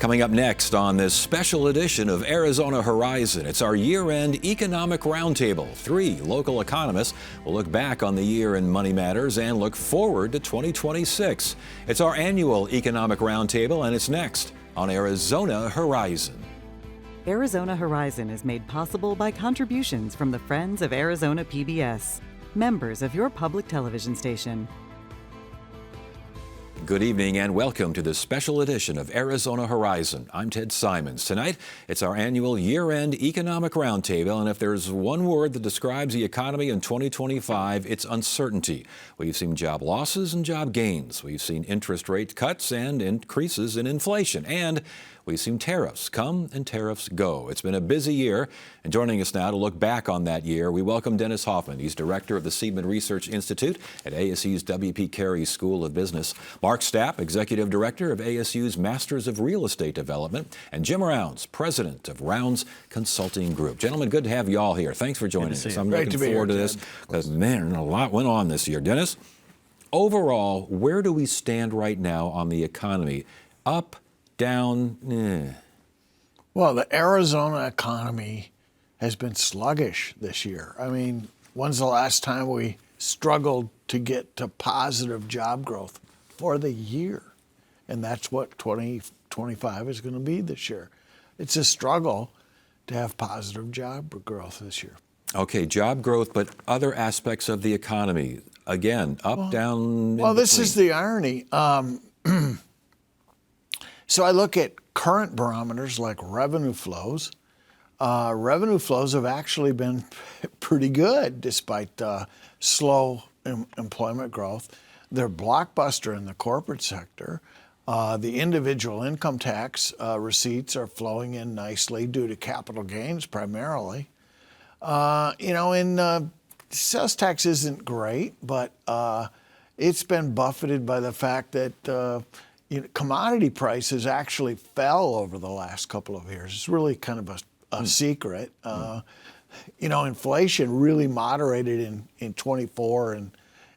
Coming up next on this special edition of Arizona Horizon, it's our year-end economic roundtable. 3 local economists will look back on the year in money matters and look forward to 2026. It's our annual economic roundtable, and it's next on Arizona Horizon. Arizona Horizon is made possible by contributions from the Friends of Arizona PBS, members of your public television station. Good evening and welcome to this special edition of Arizona Horizon. I'm Ted Simons. Tonight, it's our annual year-end economic roundtable, and if there's one word that describes the economy in 2025, it's uncertainty. We've seen job losses and job gains. We've seen interest rate cuts and increases in inflation. And we've seen tariffs come and tariffs go. It's been a busy year, and joining us now to look back on that year, we welcome Dennis Hoffman. He's director of the Seidman Research Institute at ASU's W.P. Carey School of Business. Mark Stapp, executive director of ASU's Masters of Real Estate Development, and Jim Rounds, president of Rounds Consulting Group. Gentlemen, good to have you all here. Thanks for joining us. I'm looking forward to this because, man, a lot went on this year. Dennis, overall, where do we stand right now on the economy? Up, down? Well, the Arizona economy has been sluggish this year. I mean, when's the last time we struggled to get to positive job growth for the year? And that's what 2025 is going to be this year. It's a struggle to have positive job growth this year. Okay, job growth, but other aspects of the economy, again, up, down? Well, this is the irony. So I look at current barometers like revenue flows. Revenue flows have actually been pretty good despite slow employment growth. They're blockbuster in the corporate sector. The individual income tax receipts are flowing in nicely due to capital gains primarily. Sales tax isn't great, but it's been buffeted by the fact that commodity prices actually fell over the last couple of years. It's really kind of a secret. Inflation really moderated in 24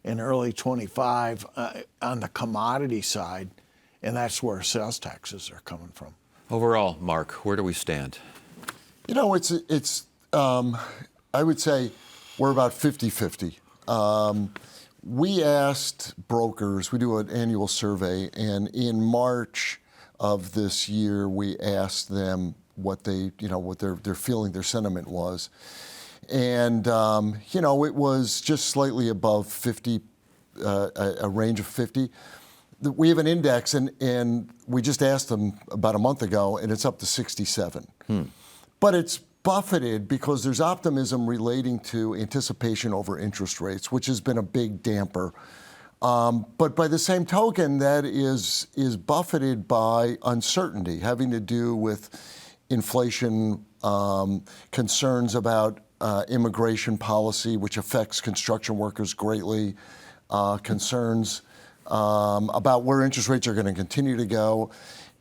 and early 25 on the commodity side, and that's where sales taxes are coming from. Overall, Mark, where do we stand? It's I would say we're about 50-50. We asked brokers, we do an annual survey, and in March of this year, we asked them what they, what their feeling, their sentiment was. And, it was just slightly above 50, a range of 50. We have an index, and we just asked them about a month ago, and it's up to 67. But it's buffeted because there's optimism relating to anticipation over interest rates, which has been a big damper. But by the same token, that is buffeted by uncertainty having to do with inflation, concerns about immigration policy, which affects construction workers greatly, concerns about where interest rates are going to continue to go,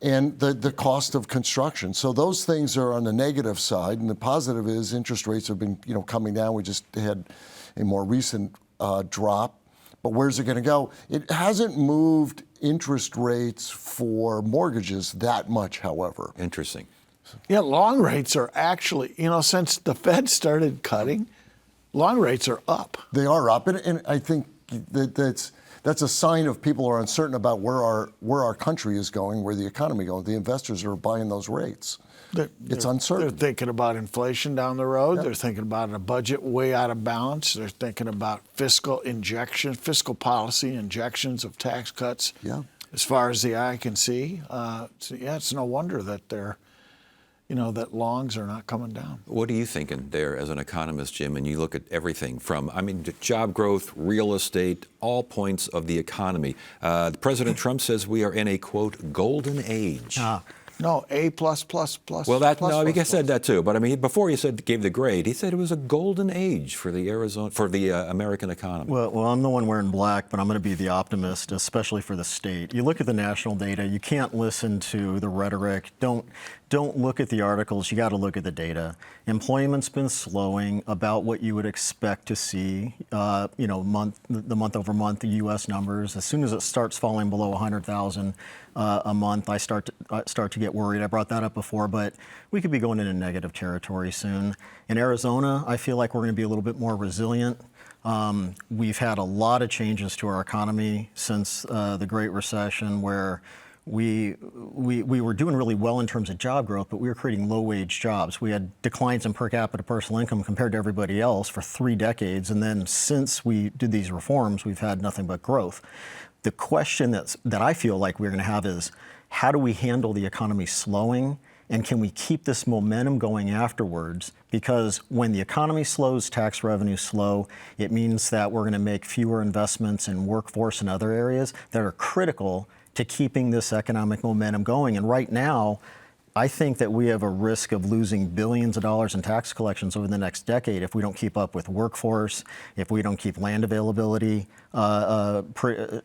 and the cost of construction. So those things are on the negative side, and the positive is interest rates have been coming down. We just had a more recent drop, but where's it going to go? It hasn't moved interest rates for mortgages that much, however. Interesting. Yeah, long rates are actually, since the Fed started cutting, long rates are up. They are up, and I think that's a sign of people are uncertain about where our country is going, where the economy is going. The investors are buying those rates. It's uncertain. They're thinking about inflation down the road. They're thinking about a budget way out of balance. They're thinking about fiscal policy injections of tax cuts. Yeah. As far as the eye can see. It's no wonder that that longs are not coming down. What are you thinking there as an economist, Jim? And you look at everything from, job growth, real estate, all points of the economy. President Trump says we are in a, quote, golden age. No, A+++. Well, I said that too. But before he gave the grade, he said it was a golden age for the American economy. Well, I'm the one wearing black, but I'm going to be the optimist, especially for the state. You look at the national data. You can't listen to the rhetoric. Don't look at the articles. You got to look at the data. Employment's been slowing about what you would expect to see. Month over month, the U.S. numbers. As soon as it starts falling below 100,000 a month, I start to get get worried. I brought that up before, but we could be going into negative territory soon. In Arizona, I feel like we're going to be a little bit more resilient. We've had a lot of changes to our economy since the Great Recession, where we were doing really well in terms of job growth, but we were creating low-wage jobs. We had declines in per capita personal income compared to everybody else for 3 decades, and then since we did these reforms, we've had nothing but growth. The question that I feel like we're going to have is, how do we handle the economy slowing, and can we keep this momentum going afterwards? Because when the economy slows, tax revenues slow, it means that we're going to make fewer investments in workforce and other areas that are critical to keeping this economic momentum going. And right now, I think that we have a risk of losing billions of dollars in tax collections over the next decade if we don't keep up with workforce, if we don't keep land availability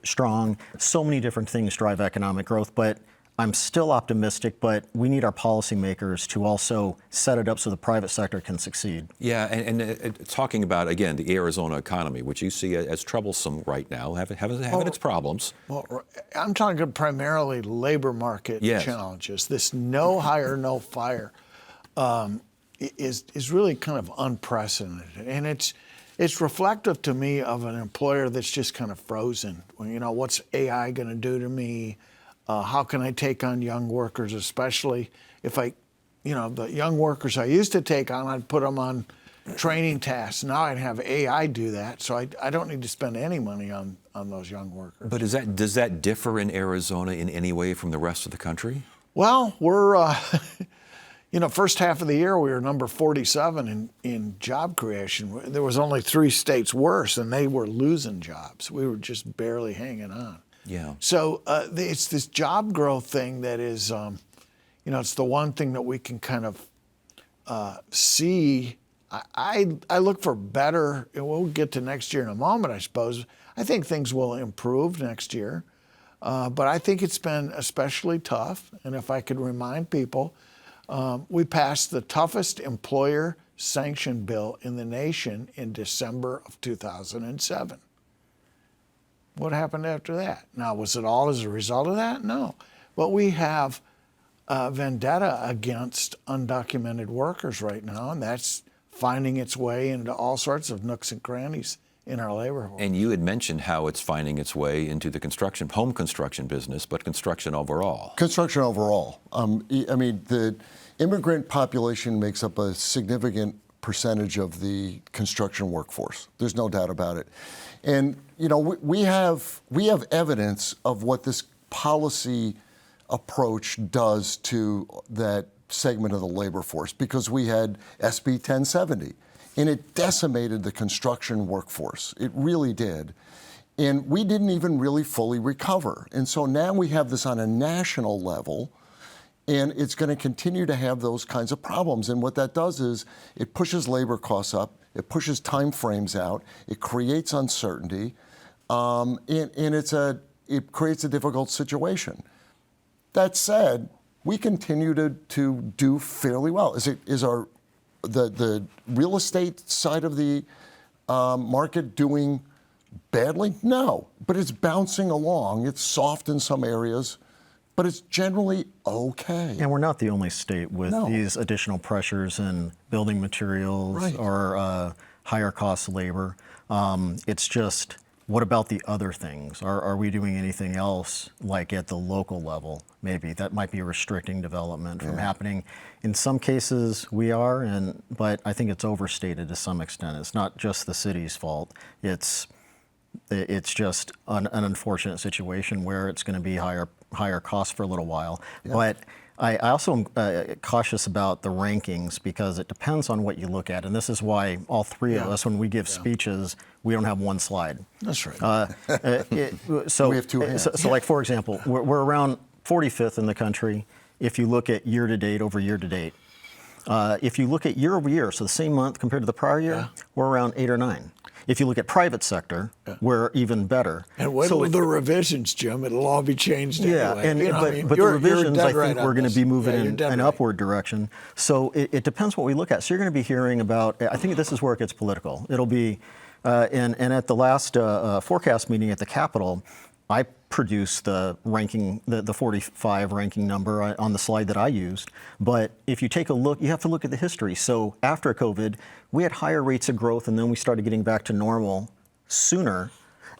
strong. So many different things drive economic growth, but I'm still optimistic, but we need our policymakers to also set it up so the private sector can succeed. Yeah, and talking about, again, the Arizona economy, which you see as troublesome right now, having its problems. Well, I'm talking primarily labor market challenges. This no hire, no fire is really kind of unprecedented, and it's reflective to me of an employer that's just kind of frozen. Well, you know, what's AI going to do to me? How can I take on young workers, especially if the young workers I used to take on, I'd put them on training tasks. Now I'd have AI do that, so I don't need to spend any money on those young workers. But does that differ in Arizona in any way from the rest of the country? Well, we're, first half of the year we were number 47 in job creation. There was only 3 states worse, and they were losing jobs. We were just barely hanging on. Yeah. So it's this job growth thing that is, it's the one thing that we can kind of see. I look for better, and we'll get to next year in a moment, I suppose. I think things will improve next year. But I think it's been especially tough. And if I could remind people, we passed the toughest employer sanction bill in the nation in December of 2007. What happened after that? Now, was it all as a result of that? No. But we have a vendetta against undocumented workers right now, and that's finding its way into all sorts of nooks and crannies in our labor force. And you had mentioned how it's finding its way into the home construction business, but construction overall. Construction overall. I mean, the immigrant population makes up a significant percentage of the construction workforce. There's no doubt about it. And we have evidence of what this policy approach does to that segment of the labor force, because we had SB 1070, and it decimated the construction workforce. It really did. And we didn't even really fully recover. And so now we have this on a national level, and it's going to continue to have those kinds of problems. And what that does is it pushes labor costs up, it pushes time frames out, it creates uncertainty, and it creates a difficult situation. That said, we continue to do fairly well. Is the real estate side of the market doing badly? No, but it's bouncing along. It's soft in some areas, but it's generally okay. And we're not the only state with these additional pressures in building materials or higher cost labor. It's just, what about the other things? Are we doing anything else, like at the local level? Maybe that might be restricting development from happening. In some cases, we are, but I think it's overstated to some extent. It's not just the city's fault. It's just an unfortunate situation where it's going to be higher costs for a little while. Yeah. But I also am cautious about the rankings, because it depends on what you look at. And this is why all three of us, when we give speeches, we don't have one slide. That's right. We have two hands. So like, for example, we're around 45th in the country if you look at year to date over year to date. If you look at year over year, so the same month compared to the prior year, we're around 8 or 9. If you look at private sector, we're even better. And wait till the revisions, Jim, it'll all be changed anyway. But the revisions, I think we're going to be moving in an upward direction. So it depends what we look at. So you're going to be hearing about, I think this is where it gets political. It'll be, and at the last forecast meeting at the Capitol, I produced the ranking, the 45 ranking number on the slide that I used. But if you take a look, you have to look at the history. So after COVID, we had higher rates of growth, and then we started getting back to normal sooner.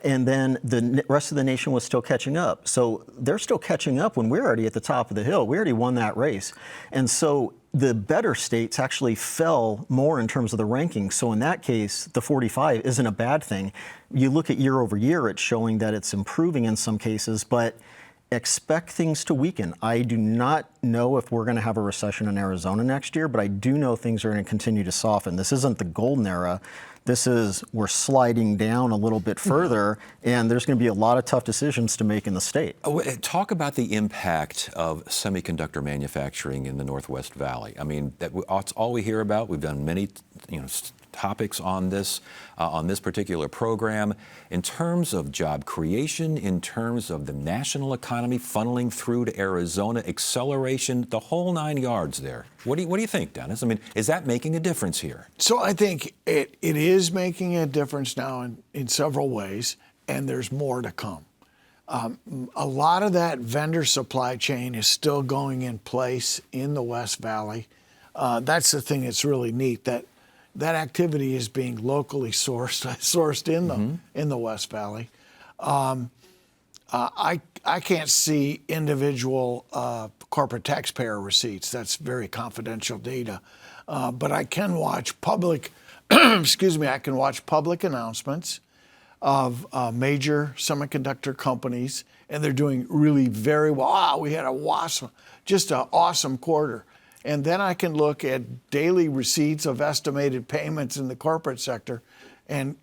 And then the rest of the nation was still catching up. So they're still catching up when we're already at the top of the hill. We already won that race. And so the better states actually fell more in terms of the rankings. So in that case, the 45 isn't a bad thing. You look at year over year, it's showing that it's improving in some cases, but expect things to weaken. I do not know if we're going to have a recession in Arizona next year, but I do know things are going to continue to soften. This isn't the golden era. This is, we're sliding down a little bit further, and there's going to be a lot of tough decisions to make in the state. Talk about the impact of semiconductor manufacturing in the Northwest Valley. I mean, that's all we hear about. We've done many, topics on this particular program. In terms of job creation, in terms of the national economy funneling through to Arizona, acceleration, the whole 9 yards there. What do you think, Dennis? I mean, is that making a difference here? So I think it is making a difference now in several ways, and there's more to come. A lot of that vendor supply chain is still going in place in the West Valley. That's the thing that's really neat, that activity is being locally sourced in the West Valley. I can't see individual corporate taxpayer receipts. That's very confidential data. But I can watch public, I can watch public announcements of major semiconductor companies, and they're doing really very well. Wow, we had just an awesome quarter. And then I can look at daily receipts of estimated payments in the corporate sector, and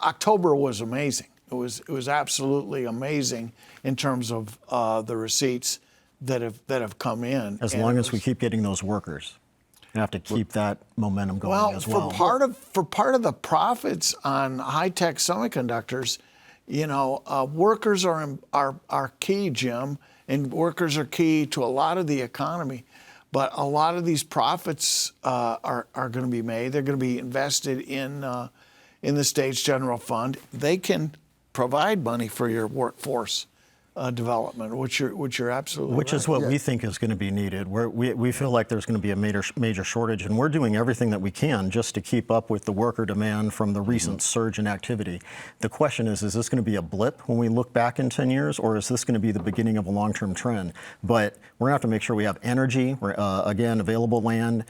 October was amazing. It was absolutely amazing in terms of the receipts that have come in. As long as we keep getting those workers, you have to keep that momentum going as well. For part of the profits on high-tech semiconductors, workers are key, Jim, and workers are key to a lot of the economy. But a lot of these profits are going to be made. They're going to be invested in the state's general fund. They can provide money for your workforce development, which you're absolutely Which right. is what we think is going to be needed. We feel like there's going to be a major shortage, and we're doing everything that we can just to keep up with the worker demand from the recent surge in activity. The question is this going to be a blip when we look back in 10 years, or is this going to be the beginning of a long-term trend? But we're going to have to make sure we have energy, again, available land,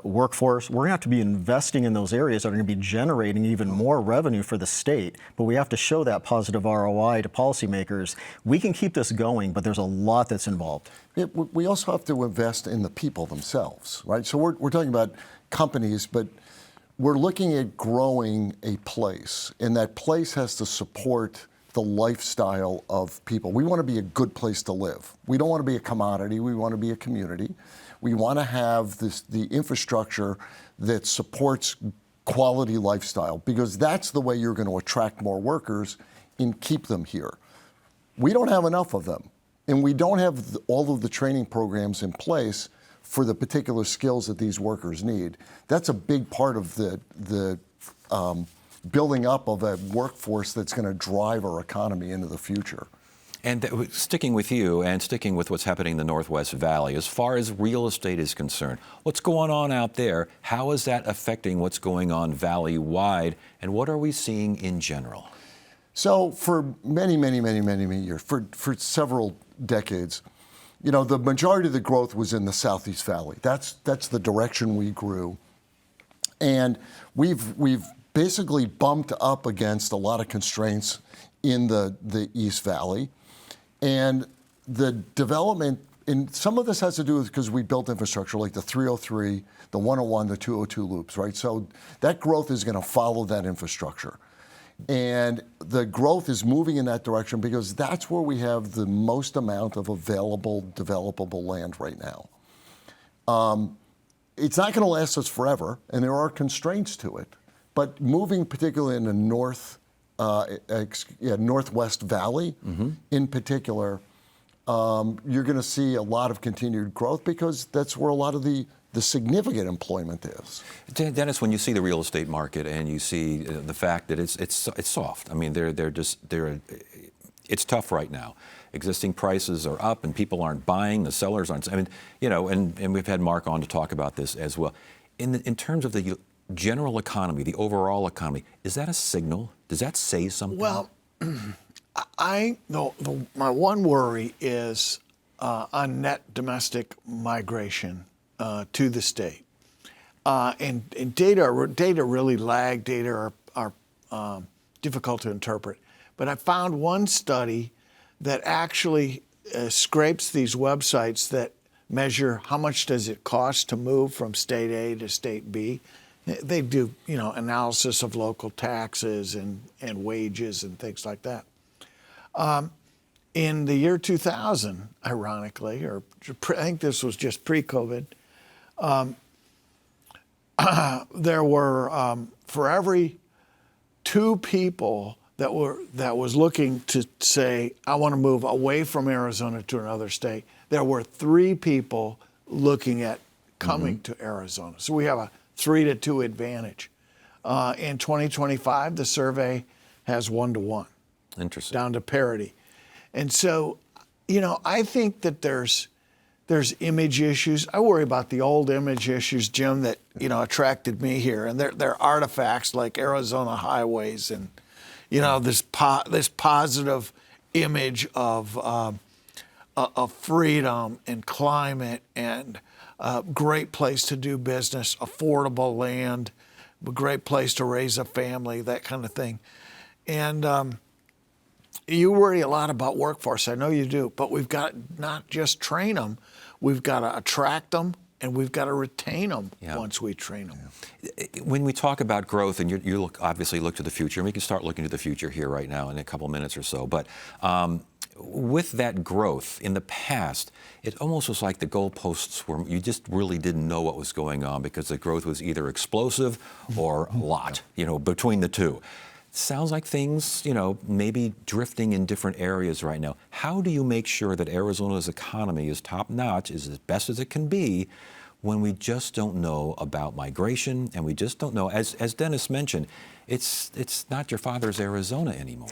workforce. We're going to have to be investing in those areas that are going to be generating even more revenue for the state, but we have to show that positive ROI to policymakers. We can keep this going, but there's a lot that's involved. We also have to invest in the people themselves, right? So we're talking about companies, but we're looking at growing a place, and that place has to support the lifestyle of people. We want to be a good place to live. We don't want to be a commodity. We want to be a community. We want to have the infrastructure that supports quality lifestyle, because that's the way you're going to attract more workers and keep them here. We don't have enough of them, and we don't have all of the training programs in place for the particular skills that these workers need. That's a big part of the building up of a workforce that's going to drive our economy into the future. And sticking with you and sticking with what's happening in the Northwest Valley, as far as real estate is concerned, what's going on out there? How is that affecting what's going on valley-wide, and what are we seeing in general? So for many years, for several decades, the majority of the growth was in the Southeast Valley. That's the direction we grew. And we've basically bumped up against a lot of constraints in the East Valley. And the development, and some of this has to do with because we built infrastructure like the 303, the 101, the 202 loops, right? So that growth is going to follow that infrastructure. And the growth is moving in that direction because that's where we have the most amount of available developable land right now. It's not going to last us forever, and there are constraints to it. But moving particularly in the Northwest Valley, in particular, you're going to see a lot of continued growth because that's where a lot of the significant employment is. Dennis, when you see the real estate market and you see the fact that it's soft, I mean, they're it's tough right now. Existing prices are up and people aren't buying, the sellers aren't, I mean, you know, and we've had Mark on to talk about this as well. In terms of the general economy, the overall economy, is that a signal? Does that say something? Well, my one worry is on net domestic migration to the state. And data really lag, data are difficult to interpret. But I found one study that actually scrapes these websites that measure how much does it cost to move from state A to state B. They do, you know, analysis of local taxes and wages and things like that. In the year 2000, ironically, or I think this was just pre-COVID, there were for every 2 people that was looking to say, I want to move away from Arizona to another state, there were 3 people looking at coming to Arizona. So we have a 3-to-2 advantage. In 2025, the survey has 1-to-1. Interesting. Down to parity. And so, you know, I think that there's image issues. I worry about the old image issues, Jim, that, you know, attracted me here. And they're artifacts like Arizona highways and, you know, this positive image of freedom and climate and a great place to do business, affordable land, a great place to raise a family, that kind of thing. And you worry a lot about workforce. I know you do, but we've got to not just train them, we've got to attract them, and we've got to retain them once we train them. When we talk about growth, and you obviously look to the future, and we can start looking to the future here right now in a couple minutes or so, but with that growth in the past, it almost was like the goalposts were, you just really didn't know what was going on because the growth was either explosive or a lot, you know, between the two. Sounds like things, you know, maybe drifting in different areas right now. How do you make sure that Arizona's economy is top-notch, is as best as it can be, when we just don't know about migration and we just don't know, as Dennis mentioned, it's not your father's Arizona anymore.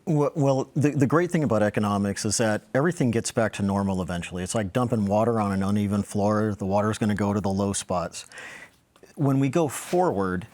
Well, the great thing about economics is that everything gets back to normal eventually. It's like dumping water on an uneven floor. The water's going to go to the low spots. When we go forward,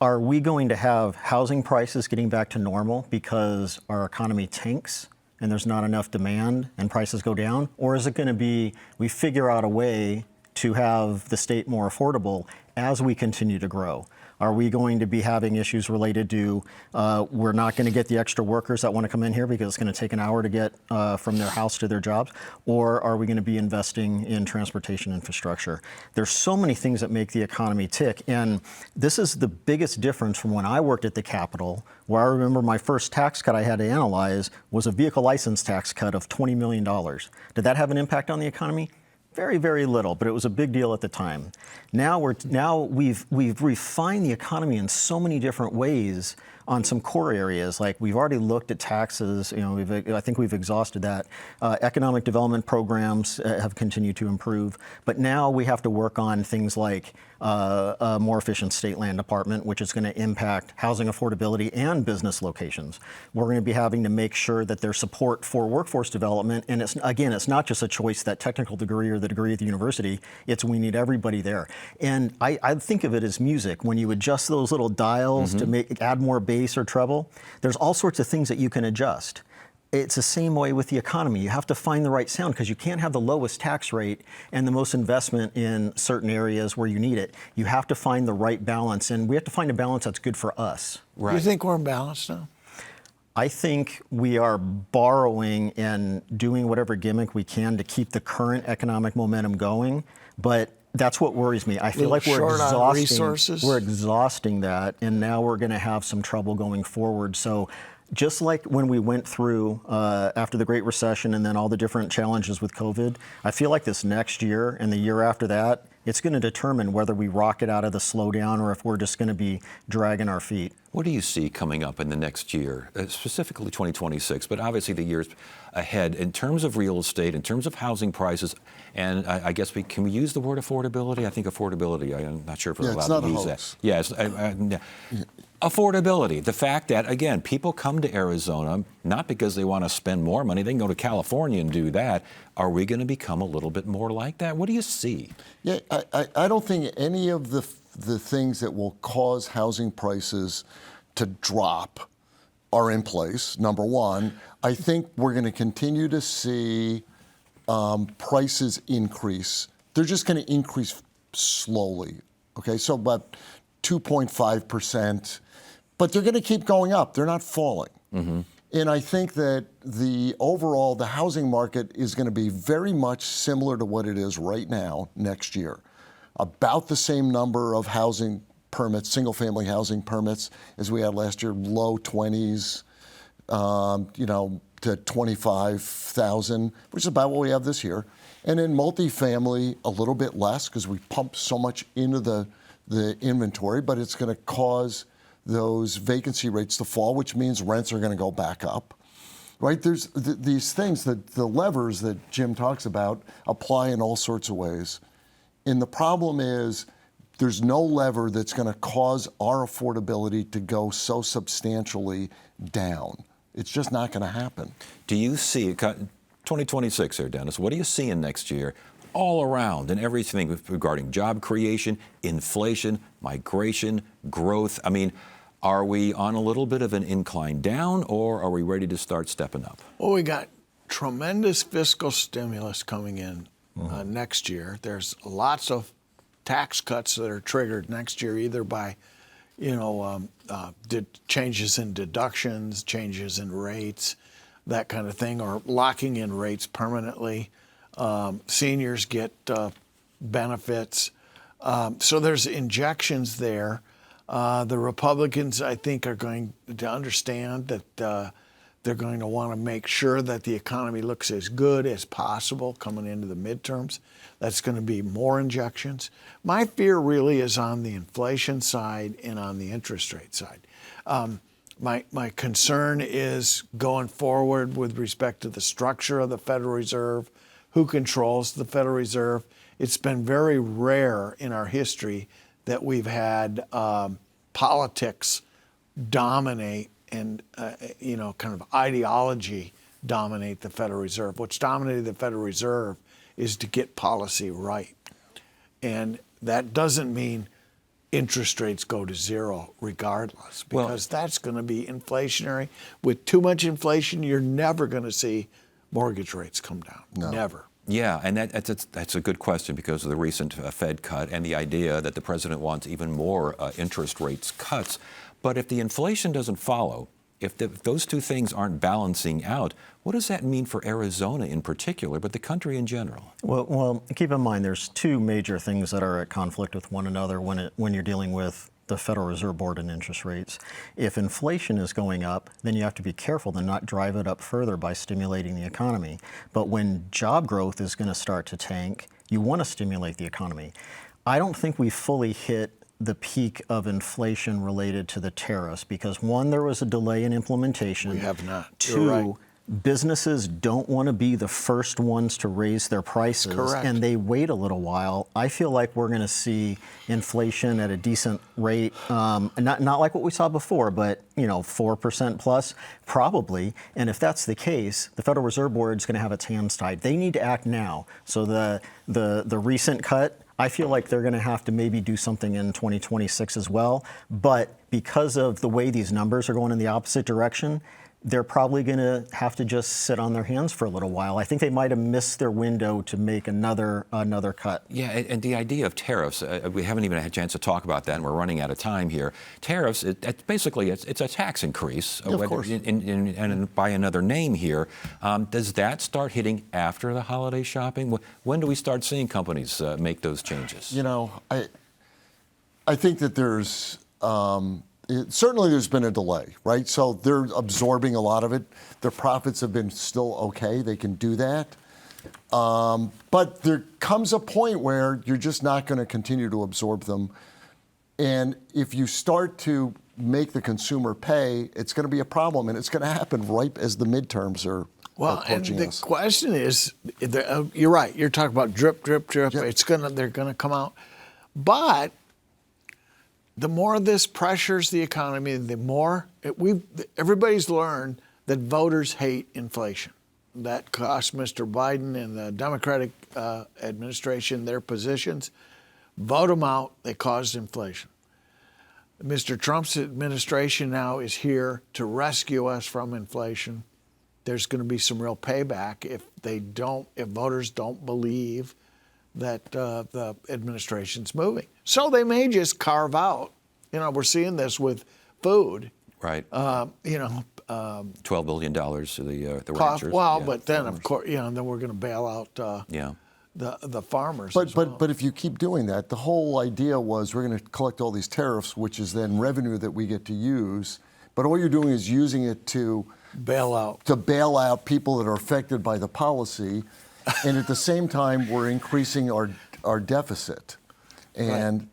are we going to have housing prices getting back to normal because our economy tanks and there's not enough demand and prices go down? Or is it going to be we figure out a way to have the state more affordable as we continue to grow? Are we going to be having issues related to we're not going to get the extra workers that want to come in here because it's going to take an hour to get from their house to their jobs? Or are we going to be investing in transportation infrastructure? There's so many things that make the economy tick. And this is the biggest difference from when I worked at the Capitol, where I remember my first tax cut I had to analyze was a vehicle license tax cut of $20 million. Did that have an impact on the economy? Very, very little, but it was a big deal at the time. Now we've refined the economy in so many different ways on some core areas. Like we've already looked at taxes. You know, I think we've exhausted that. Economic development programs have continued to improve, but now we have to work on things like a more efficient state land department, which is going to impact housing affordability and business locations. We're going to be having to make sure that there's support for workforce development. And it's not just a choice, that technical degree or the degree at the university. It's we need everybody there. And I think of it as music. When you adjust those little dials to add more bass or treble, there's all sorts of things that you can adjust. It's the same way with the economy. You have to find the right sound because you can't have the lowest tax rate and the most investment in certain areas where you need it. You have to find the right balance, and we have to find a balance that's good for us. Right. You think we're in balance now? I think we are borrowing and doing whatever gimmick we can to keep the current economic momentum going, but that's what worries me. I feel like we're exhausting that, and now we're going to have some trouble going forward. So just like when we went through after the Great Recession and then all the different challenges with COVID, I feel like this next year and the year after that, it's going to determine whether we rocket out of the slowdown or if we're just going to be dragging our feet. What do you see coming up in the next year, specifically 2026, but obviously the years ahead, in terms of real estate, in terms of housing prices, and I guess can we use the word affordability? I think affordability, I'm not sure if we're allowed to use that. Yes. Affordability, the fact that, again, people come to Arizona not because they want to spend more money. They can go to California and do that. Are we going to become a little bit more like that? What do you see? Yeah, I don't think any of the things that will cause housing prices to drop are in place, number one. I think we're going to continue to see prices increase. They're just going to increase slowly, okay? So about 2.5%, but they're going to keep going up. They're not falling. Mm-hmm. And I think that the housing market is going to be very much similar to what it is right now next year. About the same number of housing permits, single-family housing permits, as we had last year, low 20s, to 25,000, which is about what we have this year. And in multifamily, a little bit less because we pumped so much into the inventory, but it's going to cause those vacancy rates to fall, which means rents are going to go back up, right? There's these things, the levers that Jim talks about apply in all sorts of ways. And the problem is there's no lever that's going to cause our affordability to go so substantially down. It's just not going to happen. Do you see 2026 here, Dennis? What are you seeing next year all around and everything regarding job creation, inflation, migration, growth? I mean, are we on a little bit of an incline down, or are we ready to start stepping up? Well, we got tremendous fiscal stimulus coming in next year. There's lots of tax cuts that are triggered next year, either by changes in deductions, changes in rates, that kind of thing, or locking in rates permanently. Seniors get benefits. So there's injections there. The Republicans, I think, are going to understand that they're going to want to make sure that the economy looks as good as possible coming into the midterms. That's going to be more injections. My fear really is on the inflation side and on the interest rate side. My concern is going forward with respect to the structure of the Federal Reserve, who controls the Federal Reserve. It's been very rare in our history that we've had politics dominate and kind of ideology dominate the Federal Reserve. What's dominated the Federal Reserve is to get policy right. And that doesn't mean interest rates go to zero regardless, because that's going to be inflationary. With too much inflation, you're never going to see mortgage rates come down. No. Never. Yeah, and that's a good question because of the recent Fed cut and the idea that the president wants even more interest rates cuts. But if the inflation doesn't follow, if those two things aren't balancing out, what does that mean for Arizona in particular, but the country in general? Well, keep in mind there's two major things that are at conflict with one another when you're dealing with the Federal Reserve Board and interest rates. If inflation is going up, then you have to be careful to not drive it up further by stimulating the economy. But when job growth is going to start to tank, you want to stimulate the economy. I don't think we fully hit the peak of inflation related to the tariffs because, one, there was a delay in implementation. We have not. Two, you're right. Businesses don't want to be the first ones to raise their prices. Correct. And they wait a little while. I feel like we're going to see inflation at a decent rate, not like what we saw before, but 4% plus, probably. And if that's the case, the Federal Reserve Board is going to have its hands tied. They need to act now. So the recent cut, I feel like they're going to have to maybe do something in 2026 as well. But because of the way these numbers are going in the opposite direction, they're probably going to have to just sit on their hands for a little while. I think they might have missed their window to make another cut. Yeah, and the idea of tariffs, we haven't even had a chance to talk about that, and we're running out of time here. Tariffs, basically, it's a tax increase, of course. And by another name here. Does that start hitting after the holiday shopping? When do we start seeing companies make those changes? I think that there's... certainly there's been a delay, right? So they're absorbing a lot of it. Their profits have been still okay. They can do that. But there comes a point where you're just not going to continue to absorb them. And if you start to make the consumer pay, it's going to be a problem. And it's going to happen right as the midterms are approaching us. The question is, you're right. You're talking about drip, drip, drip. Yep. They're going to come out. But the more this pressures the economy, the more everybody's learned that voters hate inflation. That cost Mr. Biden and the Democratic administration their positions. Vote them out, they caused inflation. Mr. Trump's administration now is here to rescue us from inflation. There's going to be some real payback if voters don't believe that the administration's moving. So they may just carve out. We're seeing this with food. Right. $12 billion to the cost, ranchers. well, Yeah, but then farmers. of course, then we're going to bail out the farmers. as well. But if you keep doing that, the whole idea was we're going to collect all these tariffs, which is then revenue that we get to use. But all you're doing is using it to bail out people that are affected by the policy, and at the same time we're increasing our deficit, and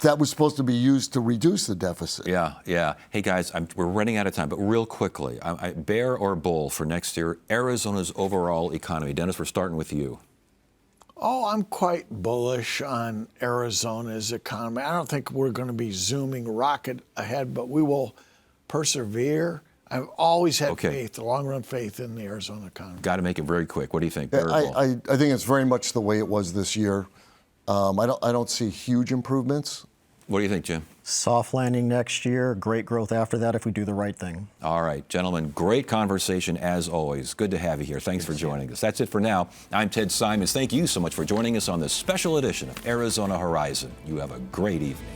that was supposed to be used to reduce the deficit. Yeah. Hey guys, we're running out of time, but real quickly, bear or bull for next year, Arizona's overall economy. Dennis, we're starting with you. Oh, I'm quite bullish on Arizona's economy. I don't think we're going to be zooming rocket ahead, but we will persevere. I've always had faith, long-run faith in the Arizona economy. Got to make it very quick. What do you think? Bear or bull? I think it's very much the way it was this year. I don't see huge improvements. What do you think, Jim? Soft landing next year, great growth after that if we do the right thing. All right, gentlemen, great conversation as always. Good to have you here. Thanks for joining us. That's it for now. I'm Ted Simons. Thank you so much for joining us on this special edition of Arizona Horizon. You have a great evening.